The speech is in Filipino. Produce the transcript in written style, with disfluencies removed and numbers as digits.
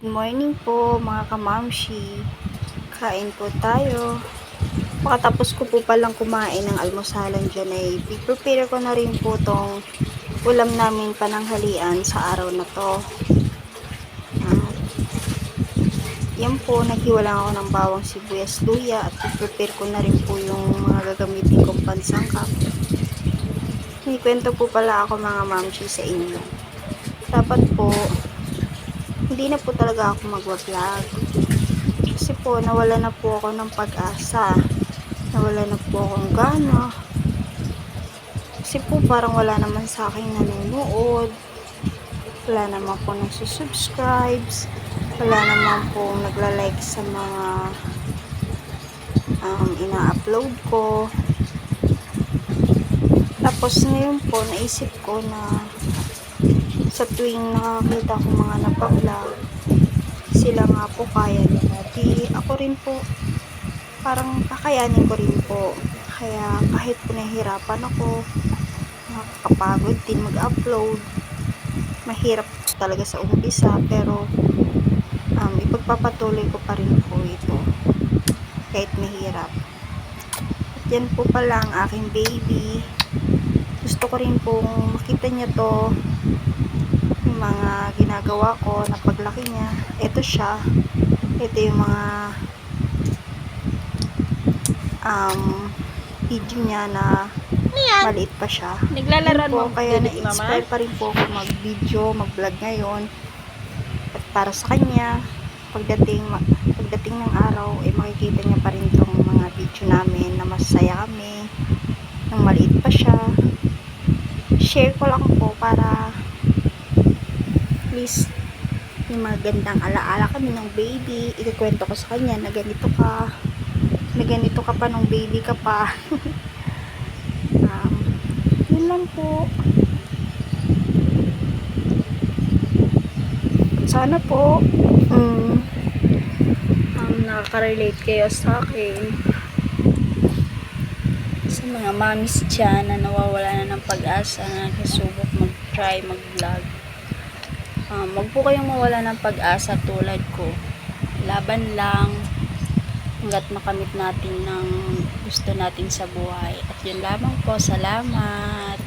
Good morning po mga kamamshi. Kain po tayo. Pakatapos ko po palang kumain ng almusalan dyan ay prepare ko na rin po tong ulam namin pananghalian sa araw na to. Yan po, naghiwalang ako ng bawang sibuyas luya at prepare ko na rin po yung mga gagamitin kong pansangkap. May kwento po pala ako mga mamshi sa inyo. Dapat po hindi na po talaga ako mag-vlog kasi po nawala na po ako ng pag-asa, nawala na po akong gana kasi po parang wala naman sa akin nanonood, wala naman po nagsusubscribes, wala naman po nagla-like sa mga ina-upload ko. Tapos ngayon po naisip ko na sa tuwing nakakita ko mga napag-vlog, sila nga po kaya nila, di ako rin po parang kakayanin ko rin po. Kaya kahit po nahihirapan ako, nakakapagod din mag-upload, mahirap talaga sa umpisa, pero ipagpapatuloy ko pa rin po ito kahit mahirap. At yan po pala ang aking baby. Gusto ko rin pong makita niya to, yung mga ginagawa ko na paglaki niya. Ito siya, ito yung mga video niya na maliit pa siya. Naglalaro po, mo kaya Didit, na-inspire pa rin po ako mag-video, mag-vlog ngayon. At para sa kanya, pagdating ng araw, makikita niya pa rin tong mga video namin na masaya kami, nang maliit pa siya. Share ko lang po para please may magandang alaala kami ng baby. Ikikwento ko sa kanya na ganito ka pa nung baby ka pa. Yun lang po. Sana po nakaka-relate kayo sa akin, sa mga mamis dyan na nawawala na ng pag-asa, na nagsubok mag-try mag-vlog. Wag po kayong mawala ng pag-asa tulad ko. Laban lang hanggat makamit natin ng gusto natin sa buhay. At yun lamang po. Salamat.